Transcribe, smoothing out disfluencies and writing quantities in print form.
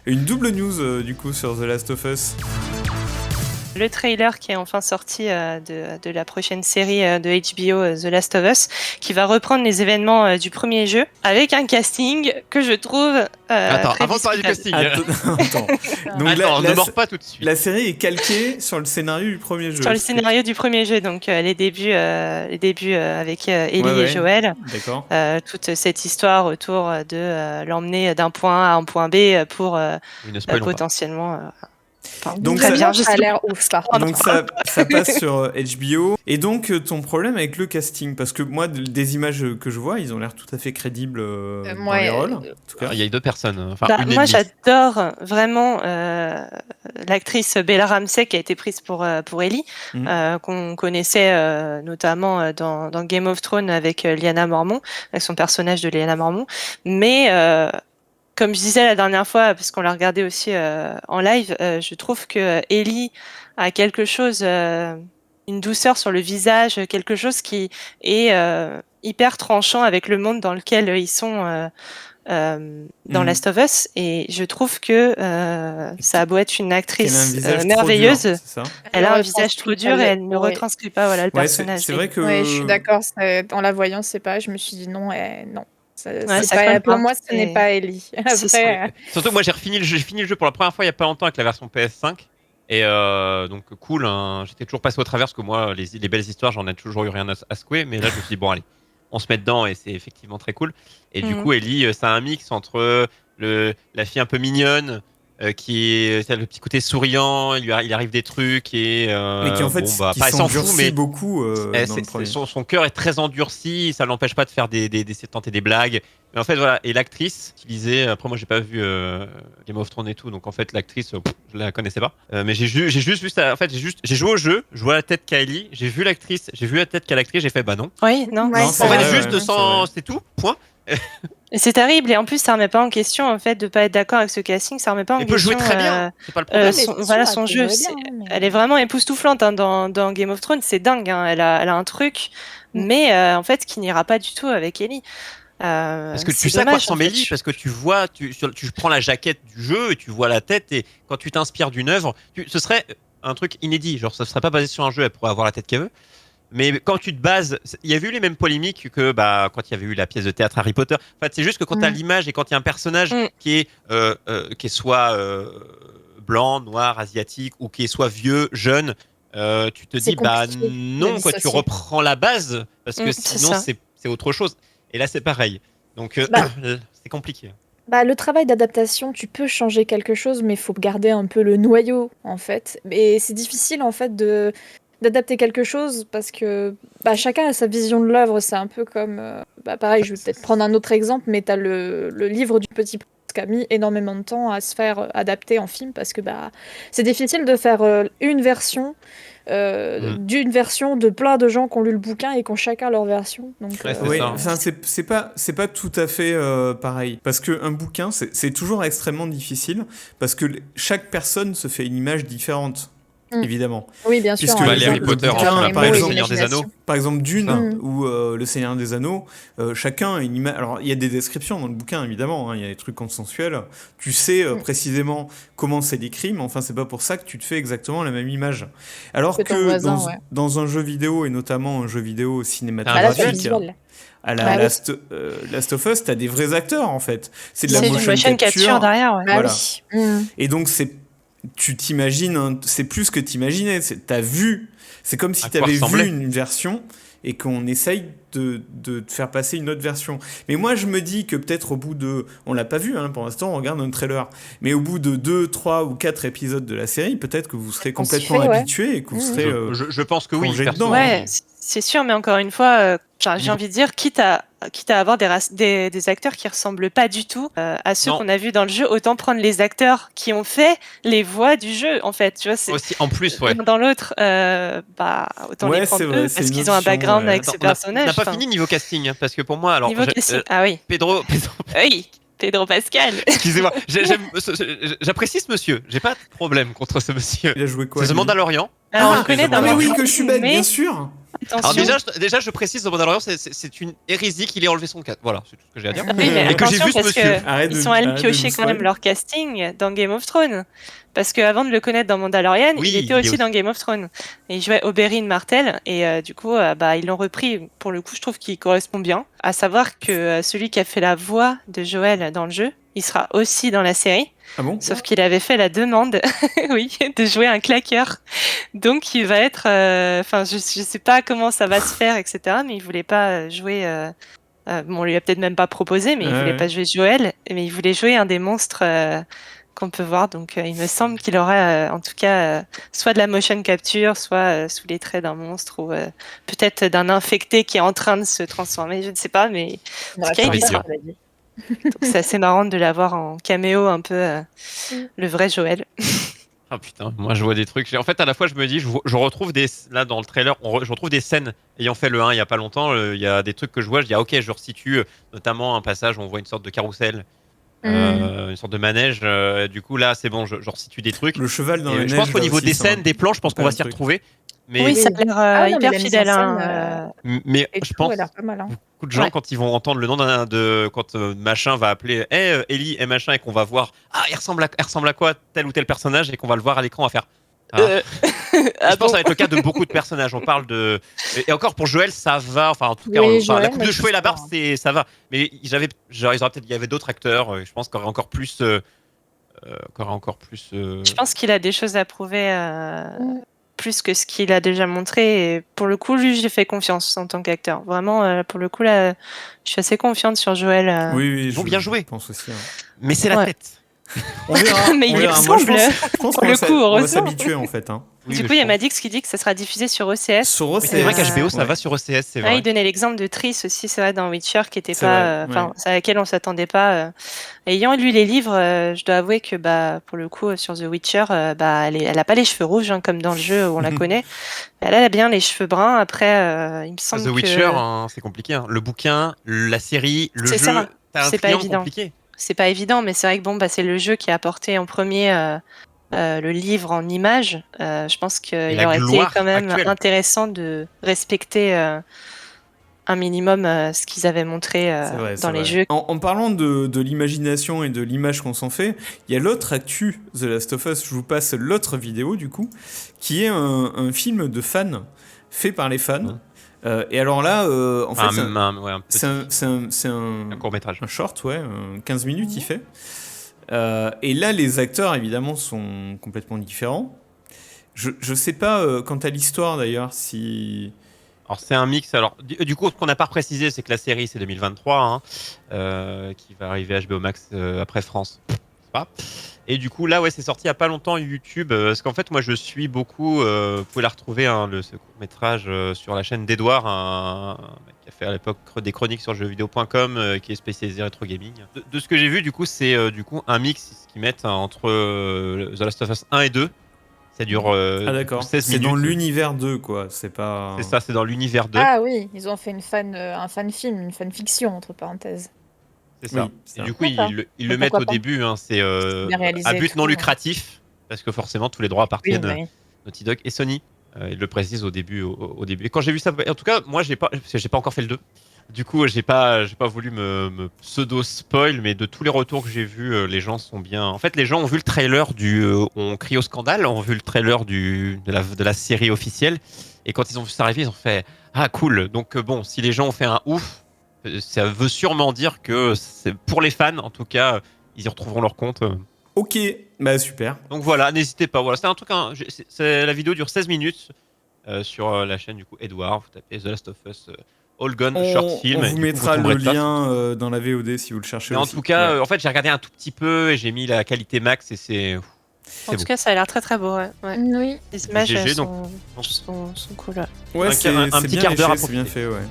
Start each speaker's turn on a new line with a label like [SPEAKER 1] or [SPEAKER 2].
[SPEAKER 1] Une double news du coup sur The Last of Us.
[SPEAKER 2] Le trailer qui est enfin sorti de la prochaine série de HBO, The Last of Us, qui va reprendre les événements du premier jeu, avec un casting que je trouve
[SPEAKER 3] Attends,
[SPEAKER 2] très
[SPEAKER 3] avant de parler du
[SPEAKER 2] discutable.
[SPEAKER 3] casting.
[SPEAKER 1] Attends. Donc,
[SPEAKER 3] Attends, ne mords pas tout de suite.
[SPEAKER 1] La série est calquée sur le scénario du premier jeu.
[SPEAKER 2] Sur le scénario du premier jeu, donc les débuts avec Ellie et Joël.
[SPEAKER 1] D'accord.
[SPEAKER 2] Toute cette histoire autour de l'emmener d'un point A à un point B pour potentiellement...
[SPEAKER 1] donc
[SPEAKER 4] ça a l'air ouf.
[SPEAKER 1] Donc ça passe sur HBO. Et donc ton problème avec le casting, parce que moi des images que je vois, ils ont l'air tout à fait crédibles dans les rôles. En tout cas.
[SPEAKER 3] Il y a 2 personnes.
[SPEAKER 2] Moi j'adore vraiment l'actrice Bella Ramsey qui a été prise pour Ellie, qu'on connaissait notamment dans Game of Thrones avec Lyanna Mormont, avec son personnage de Lyanna Mormont. Mais comme je disais la dernière fois, parce qu'on l'a regardé aussi en live, je trouve que Ellie a quelque chose, une douceur sur le visage, quelque chose qui est hyper tranchant avec le monde dans lequel ils sont dans Last of Us. Et je trouve que ça a beau être une actrice merveilleuse, dur, elle a un visage trop dur et elle ne retranscrit pas le personnage.
[SPEAKER 1] C'est vrai que...
[SPEAKER 4] je suis d'accord, en la voyant, je me suis dit non. Pour moi, ce n'est pas Ellie. Après,
[SPEAKER 3] surtout, moi, j'ai fini le jeu pour la première fois il y a pas longtemps avec la version PS5. Et donc, cool. Hein, j'étais toujours passé au travers parce que moi, les belles histoires, j'en ai toujours eu rien à secouer. Mais là, je me suis dit, bon, allez, on se met dedans et c'est effectivement très cool. Et du coup, Ellie, c'est un mix entre la fille un peu mignonne, qui est le petit côté souriant, il arrive des trucs et
[SPEAKER 1] mais qui en fait
[SPEAKER 3] pas s'en fout, mais
[SPEAKER 1] beaucoup
[SPEAKER 3] son cœur est très endurci, ça l'empêche pas de faire d'essayer de tenter des blagues. Mais en fait voilà, et l'actrice qui disait, après moi j'ai pas vu Game of Thrones et tout, donc en fait l'actrice je la connaissais pas, mais j'ai juste vu ça, en fait j'ai joué au jeu, je vois la tête qu'a Ellie, j'ai vu l'actrice, j'ai vu la tête qu'a l'actrice, j'ai fait bah non.
[SPEAKER 2] Oui, non.
[SPEAKER 3] En fait juste sans, c'est tout, point.
[SPEAKER 2] Et c'est terrible, et en plus ça remet pas en question en fait de pas être d'accord avec ce casting, ça remet pas en question.
[SPEAKER 3] Elle peut jouer très bien, c'est pas le problème.
[SPEAKER 2] Son jeu, elle est vraiment époustouflante dans Game of Thrones, c'est dingue, hein. Elle a un truc, mais en fait qui n'ira pas du tout avec Ellie.
[SPEAKER 3] Parce que tu sais à quoi ressemble Ellie, parce que tu vois, tu prends la jaquette du jeu et tu vois la tête, et quand tu t'inspires d'une œuvre, ce serait un truc inédit, genre ça serait pas basé sur un jeu, elle pourrait avoir la tête qu'elle veut. Mais quand tu te bases, il y a eu les mêmes polémiques que quand il y avait eu la pièce de théâtre Harry Potter. En fait, c'est juste que quand tu as l'image et quand il y a un personnage qui est soit blanc, noir, asiatique, ou qui est soit vieux, jeune, tu te dis non, quoi, tu reprends la base parce que sinon c'est autre chose. Et là c'est pareil. Donc c'est compliqué.
[SPEAKER 4] Le travail d'adaptation, tu peux changer quelque chose, mais il faut garder un peu le noyau en fait. Et c'est difficile en fait d'adapter quelque chose parce que chacun a sa vision de l'œuvre. C'est un peu comme pareil, je vais peut-être prendre un autre exemple, mais t'as le livre du Petit Prince qui a mis énormément de temps à se faire adapter en film parce que c'est difficile de faire une version d'une version de plein de gens qui ont lu le bouquin et qui ont chacun leur version. Donc
[SPEAKER 1] c'est pas tout à fait pareil, parce que un bouquin c'est toujours extrêmement difficile parce que chaque personne se fait une image différente. Évidemment.
[SPEAKER 4] Oui, bien sûr.
[SPEAKER 1] Puisque
[SPEAKER 3] les Harry Potter, le Seigneur des Anneaux.
[SPEAKER 1] Par exemple, Dune ou le Seigneur des Anneaux, chacun a une image. Alors, il y a des descriptions dans le bouquin, évidemment. Il y a des trucs consensuels. Tu sais précisément comment c'est décrit, mais enfin, c'est pas pour ça que tu te fais exactement la même image. Alors que dans un jeu vidéo, et notamment un jeu vidéo cinématographique, à la Last of Us, t'as des vrais acteurs, en fait. C'est de la motion capture
[SPEAKER 2] derrière.
[SPEAKER 1] Voilà. Et donc, tu t'imagines, c'est plus que t'imaginais, t'as vu, c'est comme si t'avais vu une version et qu'on essaye de te faire passer une autre version. Mais moi je me dis que peut-être au bout on l'a pas vu pour l'instant, on regarde un trailer, mais au bout de 2, 3 ou 4 épisodes de la série, peut-être que vous serez complètement habitué et que vous serez
[SPEAKER 3] je pense que oui,
[SPEAKER 1] dedans.
[SPEAKER 2] Ouais, c'est sûr, mais encore une fois, j'ai envie de dire, quitte à avoir des acteurs qui ressemblent pas du tout à ceux qu'on a vus dans le jeu, autant prendre les acteurs qui ont fait les voix du jeu, en fait. Tu vois, c'est
[SPEAKER 3] aussi en plus,
[SPEAKER 2] l'un dans l'autre, autant les prendre eux parce qu'ils ont un background avec ce personnage.
[SPEAKER 3] On n'a pas fini niveau casting, parce que pour moi, alors
[SPEAKER 2] niveau casting, oui. Pedro Pascal.
[SPEAKER 3] Excusez-moi, j'apprécie ce monsieur. J'ai pas de problème contre ce monsieur.
[SPEAKER 1] Il a joué quoi?
[SPEAKER 3] C'est The Mandalorian.
[SPEAKER 2] Alors, on le connaît dans
[SPEAKER 1] mais oui, que je suis bête, bien sûr.
[SPEAKER 3] Alors déjà, je précise, dans Mandalorian, c'est une hérésie qu'il ait enlevé son casque. Voilà, c'est tout ce que j'ai à dire.
[SPEAKER 2] Oui, mais
[SPEAKER 3] et que j'ai vu ce monsieur.
[SPEAKER 2] Ils sont allés piocher quand même leur casting dans Game of Thrones. Parce qu'avant de le connaître dans Mandalorian, il était aussi dans Game of Thrones. Et il jouait Oberyn Martell. Et du coup, ils l'ont repris. Pour le coup, je trouve qu'il correspond bien. À savoir que celui qui a fait la voix de Joël dans le jeu, il sera aussi dans la série.
[SPEAKER 1] Ah bon?
[SPEAKER 2] Sauf qu'il avait fait la demande, oui, de jouer un claqueur. Donc il va être, je sais pas comment ça va se faire, etc. Mais il voulait pas jouer. On lui a peut-être même pas proposé, mais il voulait pas jouer Joël, mais il voulait jouer un des monstres qu'on peut voir. Donc il me semble qu'il aurait, en tout cas, soit de la motion capture, soit sous les traits d'un monstre, ou peut-être d'un infecté qui est en train de se transformer. Je ne sais pas, mais en tout cas, il y sera. Donc c'est assez marrant de l'avoir en caméo, un peu le vrai Joël.
[SPEAKER 3] Ah putain, moi je vois des trucs. En fait, à la fois, je me dis, je retrouve là dans le trailer, je retrouve des scènes ayant fait le 1 il y a pas longtemps. Il y a des trucs que je vois, je dis, ok, je resitue notamment un passage où on voit une sorte de carrousel, une sorte de manège. Du coup, là, c'est bon, je resitue des trucs.
[SPEAKER 1] Le cheval dans la neige.
[SPEAKER 3] Je pense qu'au niveau des scènes, des plans, je pense qu'on va s'y retrouver. Mais...
[SPEAKER 2] Oui, ça a l'air hyper fidèle.
[SPEAKER 3] Mais je pense
[SPEAKER 4] pas mal,
[SPEAKER 3] beaucoup de gens, quand ils vont entendre le nom quand machin va appeler Ellie et machin, et qu'on va voir, il ressemble à quoi tel ou tel personnage, et qu'on va le voir à l'écran, on va faire. Je pense que ça va être le cas de beaucoup de personnages. On parle de. Et encore pour Joël, ça va. Enfin, en tout cas, la coupe de cheveux et la barbe, ça va. Mais il y avait d'autres acteurs. Je pense qu'il y aurait encore plus.
[SPEAKER 2] Je pense qu'il a des choses à prouver. Plus que ce qu'il a déjà montré, et pour le coup, lui, j'ai fait confiance en tant qu'acteur. Vraiment, pour le coup, là, je suis assez confiante sur Joël.
[SPEAKER 1] Oui,
[SPEAKER 3] ils vont bien jouer.
[SPEAKER 1] Je pense aussi.
[SPEAKER 3] Mais c'est la tête.
[SPEAKER 1] On verra.
[SPEAKER 2] Mais il y ressemble.
[SPEAKER 1] Je pense qu'on va s'habituer en fait.
[SPEAKER 2] Du coup, il y a Madix qui dit que ça sera diffusé sur OCS.
[SPEAKER 1] Sur OCS.
[SPEAKER 3] C'est vrai qu'HBO, ça va sur OCS, c'est vrai.
[SPEAKER 2] Il donnait l'exemple de Triss aussi, c'est vrai, dans Witcher, qui était pas, à laquelle on s'attendait pas. Ayant lu les livres, je dois avouer que, pour le coup, sur The Witcher, elle a pas les cheveux rouges, comme dans le jeu où on la connaît. Elle a bien les cheveux bruns. Après, il me semble
[SPEAKER 3] The Witcher, c'est compliqué. Le bouquin, la série, le jeu,
[SPEAKER 2] c'est pas évident. Compliqué. C'est pas évident, mais c'est vrai que c'est le jeu qui a apporté en premier le livre en images. Je pense qu'il aurait été quand même intéressant de respecter un minimum ce qu'ils avaient montré dans les jeux.
[SPEAKER 1] En parlant de l'imagination et de l'image qu'on s'en fait, il y a l'autre actu The Last of Us, je vous passe l'autre vidéo du coup, qui est un film de fans, fait par les fans. Et alors là, en fait, c'est un
[SPEAKER 3] court-métrage.
[SPEAKER 1] Un short, 15 minutes il fait. Et là, les acteurs, évidemment, sont complètement différents. Je sais pas, quant à l'histoire, d'ailleurs, si...
[SPEAKER 3] Alors, c'est un mix. Alors, du coup, ce qu'on n'a pas précisé, c'est que la série, c'est 2023, qui va arriver à HBO Max après France. Et du coup, là, c'est sorti il n'y a pas longtemps YouTube. Parce qu'en fait, moi, je suis beaucoup... vous pouvez la retrouver, ce court-métrage sur la chaîne d'Edouard, un mec qui a fait à l'époque des chroniques sur jeuxvideo.com, qui est spécialisé rétro gaming. De ce que j'ai vu, du coup, c'est un mix qu'ils mettent entre The Last of Us 1 et 2. Ça dure 16 minutes.
[SPEAKER 1] C'est dans l'univers 2, quoi. C'est pas...
[SPEAKER 3] C'est ça, c'est dans l'univers 2.
[SPEAKER 4] Ah oui, ils ont fait un fan-film, une fan-fiction, entre parenthèses.
[SPEAKER 3] C'est ça. Et du coup, ils le mettent au début. C'est à but non lucratif, parce que forcément, tous les droits appartiennent à Naughty Dog et Sony. Ils le précisent au début. Et quand j'ai vu ça, en tout cas, moi, j'ai pas encore fait le 2. Du coup, j'ai pas voulu me pseudo-spoil, mais de tous les retours que j'ai vus, les gens sont bien. En fait, les gens ont vu le trailer on crie au scandale, ont vu le trailer de la série officielle, et quand ils ont vu ça arriver, ils ont fait ah cool. Donc bon, si les gens ont fait un ouf, ça veut sûrement dire que c'est pour les fans, en tout cas, ils y retrouveront leur compte.
[SPEAKER 1] Ok, super.
[SPEAKER 3] Donc voilà, n'hésitez pas. Voilà, c'est un truc. La vidéo dure 16 minutes sur la chaîne du coup Edouard. Vous tapez The Last of Us. All Gone Short Film.
[SPEAKER 1] On vous mettra le lien dans la VOD si vous le cherchez.
[SPEAKER 3] Mais en tout cas, en fait, j'ai regardé un tout petit peu et j'ai mis la qualité max et c'est.
[SPEAKER 2] En tout cas, ça a l'air très très beau.
[SPEAKER 4] Oui.
[SPEAKER 2] Les images sont cool.
[SPEAKER 1] Ouais, c'est
[SPEAKER 3] un petit quart d'heure à
[SPEAKER 1] c'est bien fait, ouais.